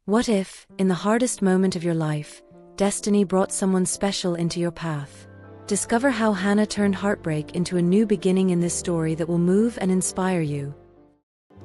What if, in the hardest moment of your life, destiny brought someone special into your path? Discover how Hannah turned heartbreak into a new beginning in this story that will move and inspire you.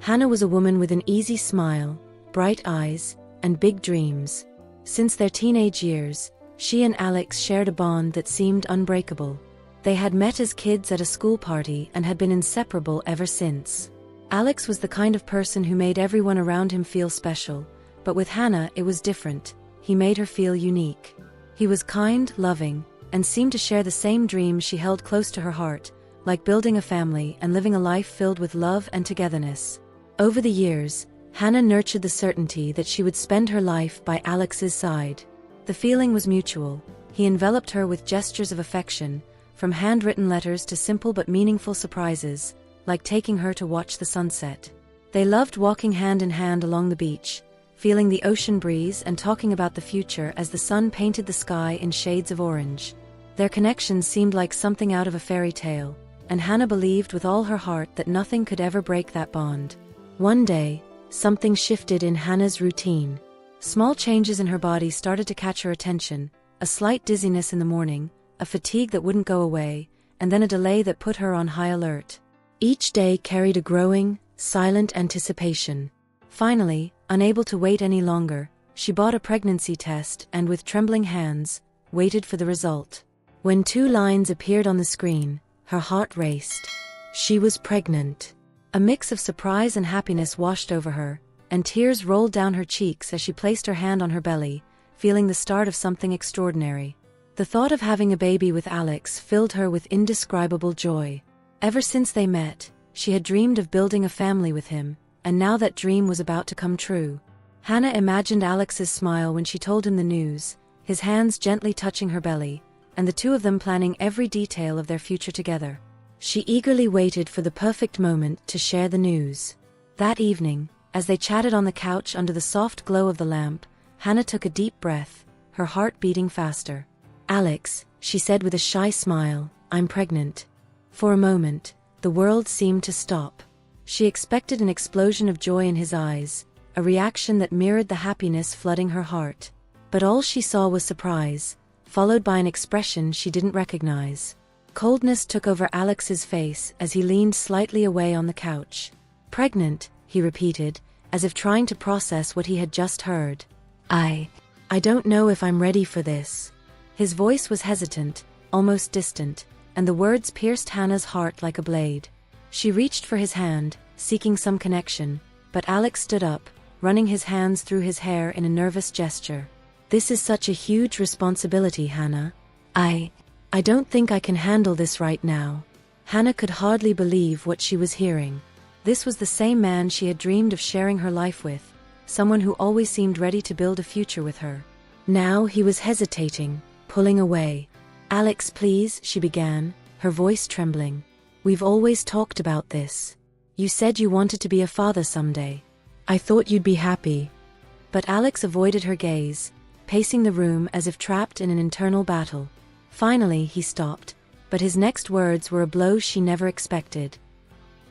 Hannah was a woman with an easy smile, bright eyes, and big dreams. Since their teenage years, she and Alex shared a bond that seemed unbreakable. They had met as kids at a school party and had been inseparable ever since. Alex was the kind of person who made everyone around him feel special, but with Hannah it was different. He made her feel unique. He was kind, loving, and seemed to share the same dreams she held close to her heart, like building a family and living a life filled with love and togetherness. Over the years, Hannah nurtured the certainty that she would spend her life by Alex's side. The feeling was mutual. He enveloped her with gestures of affection, from handwritten letters to simple but meaningful surprises, like taking her to watch the sunset. They loved walking hand in hand along the beach, feeling the ocean breeze and talking about the future as the sun painted the sky in shades of orange. Their connection seemed like something out of a fairy tale, and Hannah believed with all her heart that nothing could ever break that bond. One day, something shifted in Hannah's routine. Small changes in her body started to catch her attention, a slight dizziness in the morning, a fatigue that wouldn't go away, and then a delay that put her on high alert. Each day carried a growing, silent anticipation. Finally, unable to wait any longer, she bought a pregnancy test and with trembling hands, waited for the result. When 2 lines appeared on the screen, her heart raced. She was pregnant. A mix of surprise and happiness washed over her, and tears rolled down her cheeks as she placed her hand on her belly, feeling the start of something extraordinary. The thought of having a baby with Alex filled her with indescribable joy. Ever since they met, she had dreamed of building a family with him, and now that dream was about to come true. Hannah imagined Alex's smile when she told him the news, his hands gently touching her belly, and the two of them planning every detail of their future together. She eagerly waited for the perfect moment to share the news. That evening, as they chatted on the couch under the soft glow of the lamp, Hannah took a deep breath, her heart beating faster. "Alex," she said with a shy smile, "I'm pregnant." For a moment, the world seemed to stop. She expected an explosion of joy in his eyes, a reaction that mirrored the happiness flooding her heart. But all she saw was surprise, followed by an expression she didn't recognize. Coldness took over Alex's face as he leaned slightly away on the couch. "Pregnant," he repeated, as if trying to process what he had just heard. I don't know if I'm ready for this." His voice was hesitant, almost distant, and the words pierced Hannah's heart like a blade. She reached for his hand, seeking some connection, but Alex stood up, running his hands through his hair in a nervous gesture. "This is such a huge responsibility, Hannah. I don't think I can handle this right now." Hannah could hardly believe what she was hearing. This was the same man she had dreamed of sharing her life with, someone who always seemed ready to build a future with her. Now he was hesitating, pulling away. "Alex, please," she began, her voice trembling. "We've always talked about this. You said you wanted to be a father someday. I thought you'd be happy." But Alex avoided her gaze, pacing the room as if trapped in an internal battle. Finally, he stopped, but his next words were a blow she never expected.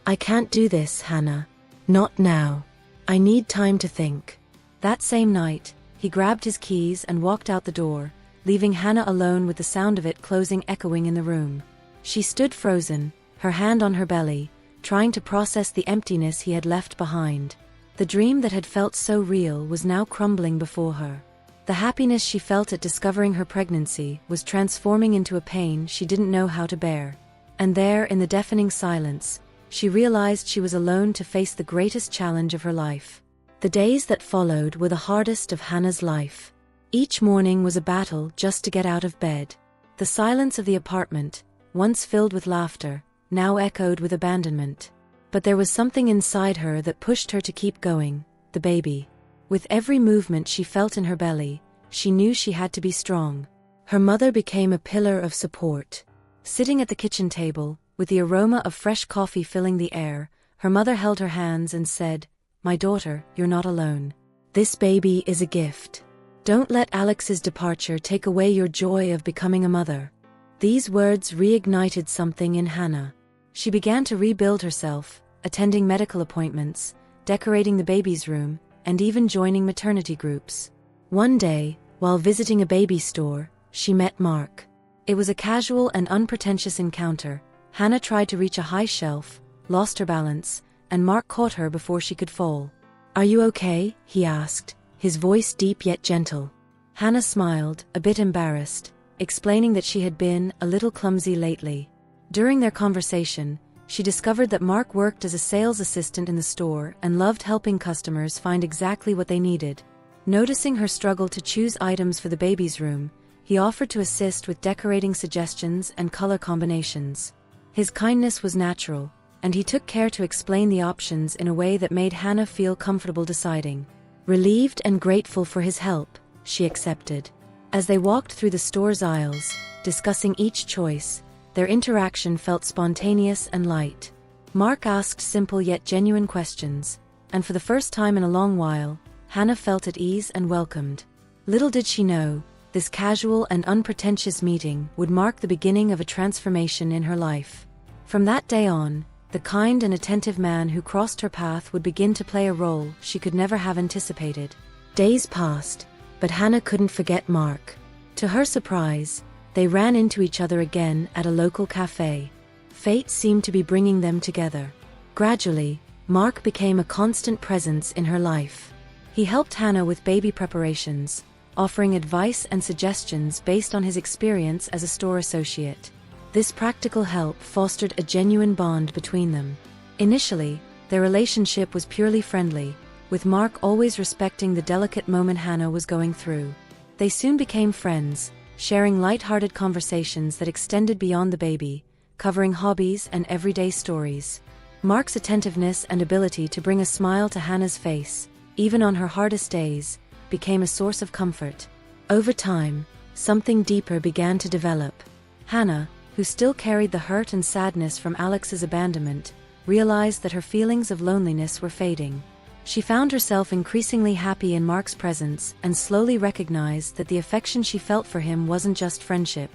"I can't do this, Hannah. Not now. I need time to think." That same night, he grabbed his keys and walked out the door, leaving Hannah alone with the sound of it closing echoing in the room. She stood frozen, her hand on her belly, trying to process the emptiness he had left behind. The dream that had felt so real was now crumbling before her. The happiness she felt at discovering her pregnancy was transforming into a pain she didn't know how to bear. And there, in the deafening silence, she realized she was alone to face the greatest challenge of her life. The days that followed were the hardest of Hannah's life. Each morning was a battle just to get out of bed. The silence of the apartment, once filled with laughter, now echoed with abandonment. But there was something inside her that pushed her to keep going, the baby. With every movement she felt in her belly, she knew she had to be strong. Her mother became a pillar of support. Sitting at the kitchen table, with the aroma of fresh coffee filling the air, her mother held her hands and said, "My daughter, you're not alone. This baby is a gift. Don't let Alex's departure take away your joy of becoming a mother." These words reignited something in Hannah. She began to rebuild herself, attending medical appointments, decorating the baby's room, and even joining maternity groups. One day, while visiting a baby store, she met Mark. It was a casual and unpretentious encounter. Hannah tried to reach a high shelf, lost her balance, and Mark caught her before she could fall. "Are you okay?" he asked, his voice deep yet gentle. Hannah smiled, a bit embarrassed, explaining that she had been a little clumsy lately. During their conversation, she discovered that Mark worked as a sales assistant in the store and loved helping customers find exactly what they needed. Noticing her struggle to choose items for the baby's room, he offered to assist with decorating suggestions and color combinations. His kindness was natural, and he took care to explain the options in a way that made Hannah feel comfortable deciding. Relieved and grateful for his help, she accepted. As they walked through the store's aisles, discussing each choice, their interaction felt spontaneous and light. Mark asked simple yet genuine questions, and for the first time in a long while, Hannah felt at ease and welcomed. Little did she know, this casual and unpretentious meeting would mark the beginning of a transformation in her life. From that day on, the kind and attentive man who crossed her path would begin to play a role she could never have anticipated. Days passed, but Hannah couldn't forget Mark. To her surprise, they ran into each other again at a local cafe. Fate seemed to be bringing them together. Gradually, Mark became a constant presence in her life. He helped Hannah with baby preparations, offering advice and suggestions based on his experience as a store associate. This practical help fostered a genuine bond between them. Initially, their relationship was purely friendly, with Mark always respecting the delicate moment Hannah was going through. They soon became friends, sharing light-hearted conversations that extended beyond the baby, covering hobbies and everyday stories. Mark's attentiveness and ability to bring a smile to Hannah's face, even on her hardest days, became a source of comfort. Over time, something deeper began to develop. Hannah, who still carried the hurt and sadness from Alex's abandonment, realized that her feelings of loneliness were fading. She found herself increasingly happy in Mark's presence and slowly recognized that the affection she felt for him wasn't just friendship.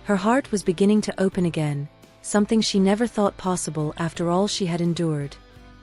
Her heart was beginning to open again, something she never thought possible after all she had endured.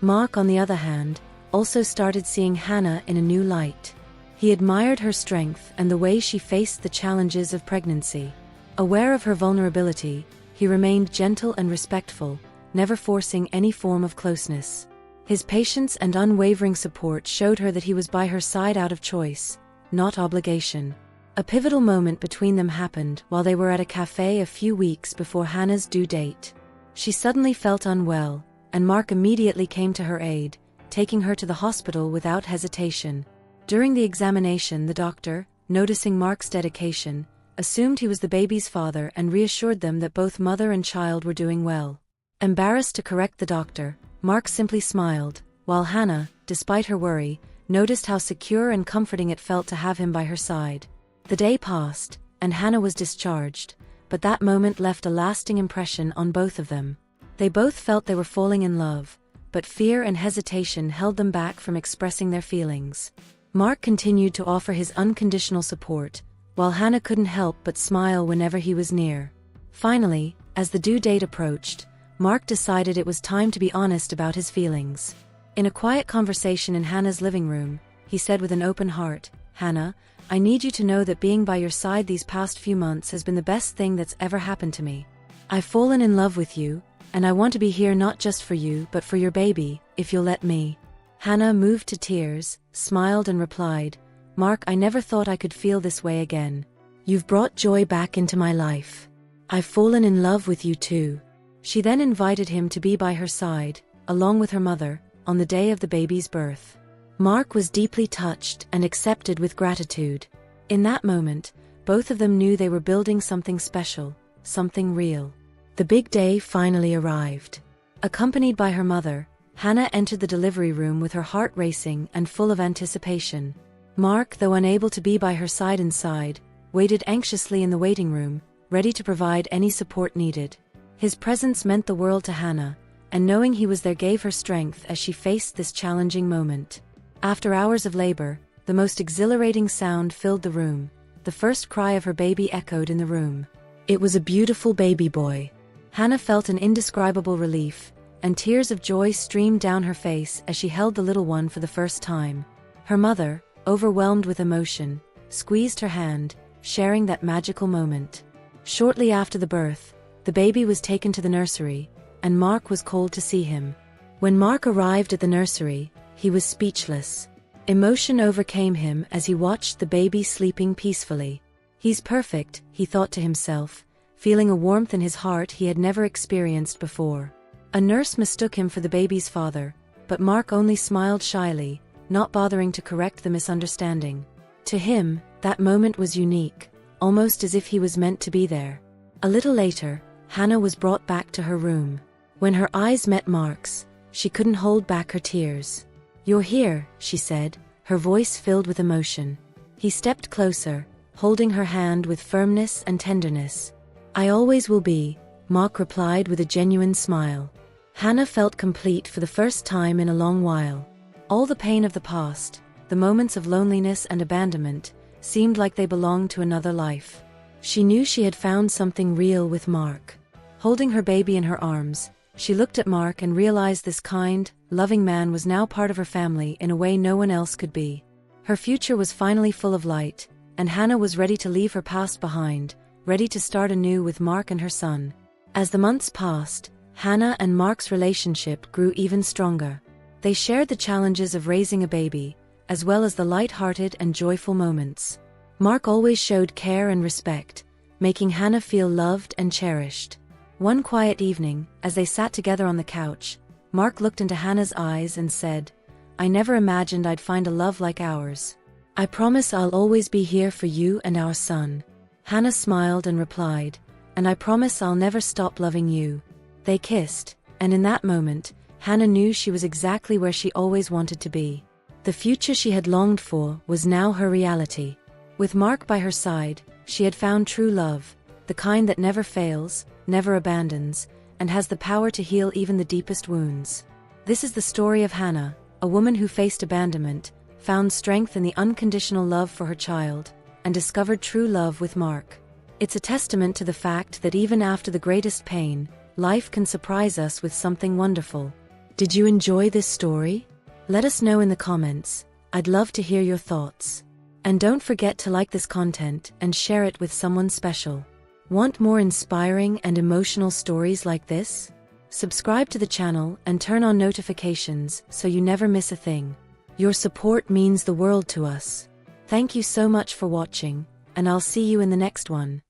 Mark, on the other hand, also started seeing Hannah in a new light. He admired her strength and the way she faced the challenges of pregnancy. Aware of her vulnerability, he remained gentle and respectful, never forcing any form of closeness. His patience and unwavering support showed her that he was by her side out of choice, not obligation. A pivotal moment between them happened while they were at a cafe a few weeks before Hannah's due date. She suddenly felt unwell, and Mark immediately came to her aid, taking her to the hospital without hesitation. During the examination, the doctor, noticing Mark's dedication, assumed he was the baby's father and reassured them that both mother and child were doing well. Embarrassed to correct the doctor, Mark simply smiled, while Hannah, despite her worry, noticed how secure and comforting it felt to have him by her side. The day passed, and Hannah was discharged, but that moment left a lasting impression on both of them. They both felt they were falling in love, but fear and hesitation held them back from expressing their feelings. Mark continued to offer his unconditional support, while Hannah couldn't help but smile whenever he was near. Finally, as the due date approached, Mark decided it was time to be honest about his feelings. In a quiet conversation in Hannah's living room, he said with an open heart, "Hannah, I need you to know that being by your side these past few months has been the best thing that's ever happened to me. I've fallen in love with you, and I want to be here not just for you but for your baby, if you'll let me." Hannah, moved to tears, smiled and replied, "Mark, I never thought I could feel this way again. You've brought joy back into my life. I've fallen in love with you too." She then invited him to be by her side, along with her mother, on the day of the baby's birth. Mark was deeply touched and accepted with gratitude. In that moment, both of them knew they were building something special, something real. The big day finally arrived. Accompanied by her mother, Hannah entered the delivery room with her heart racing and full of anticipation. Mark, though unable to be by her side inside, waited anxiously in the waiting room, ready to provide any support needed. His presence meant the world to Hannah, and knowing he was there gave her strength as she faced this challenging moment. After hours of labor, the most exhilarating sound filled the room. The first cry of her baby echoed in the room. It was a beautiful baby boy. Hannah felt an indescribable relief, and tears of joy streamed down her face as she held the little one for the first time. Her mother, overwhelmed with emotion, squeezed her hand, sharing that magical moment. Shortly after the birth, the baby was taken to the nursery, and Mark was called to see him. When Mark arrived at the nursery, he was speechless. Emotion overcame him as he watched the baby sleeping peacefully. "He's perfect," he thought to himself, feeling a warmth in his heart he had never experienced before. A nurse mistook him for the baby's father, but Mark only smiled shyly, not bothering to correct the misunderstanding. To him, that moment was unique, almost as if he was meant to be there. A little later, Hannah was brought back to her room. When her eyes met Mark's, she couldn't hold back her tears. "You're here," she said, her voice filled with emotion. He stepped closer, holding her hand with firmness and tenderness. "I always will be," Mark replied with a genuine smile. Hannah felt complete for the first time in a long while. All the pain of the past, the moments of loneliness and abandonment, seemed like they belonged to another life. She knew she had found something real with Mark. Holding her baby in her arms, she looked at Mark and realized this kind, loving man was now part of her family in a way no one else could be. Her future was finally full of light, and Hannah was ready to leave her past behind, ready to start anew with Mark and her son. As the months passed, Hannah and Mark's relationship grew even stronger. They shared the challenges of raising a baby, as well as the light-hearted and joyful moments. Mark always showed care and respect, making Hannah feel loved and cherished. One quiet evening, as they sat together on the couch, Mark looked into Hannah's eyes and said, "I never imagined I'd find a love like ours. I promise I'll always be here for you and our son." Hannah smiled and replied, "And I promise I'll never stop loving you." They kissed, and in that moment, Hannah knew she was exactly where she always wanted to be. The future she had longed for was now her reality. With Mark by her side, she had found true love, the kind that never fails, never abandons, and has the power to heal even the deepest wounds. This is the story of Hannah, a woman who faced abandonment, found strength in the unconditional love for her child, and discovered true love with Mark. It's a testament to the fact that even after the greatest pain, life can surprise us with something wonderful. Did you enjoy this story? Let us know in the comments. I'd love to hear your thoughts. And don't forget to like this content and share it with someone special. Want more inspiring and emotional stories like this? Subscribe to the channel and turn on notifications so you never miss a thing. Your support means the world to us. Thank you so much for watching, and I'll see you in the next one.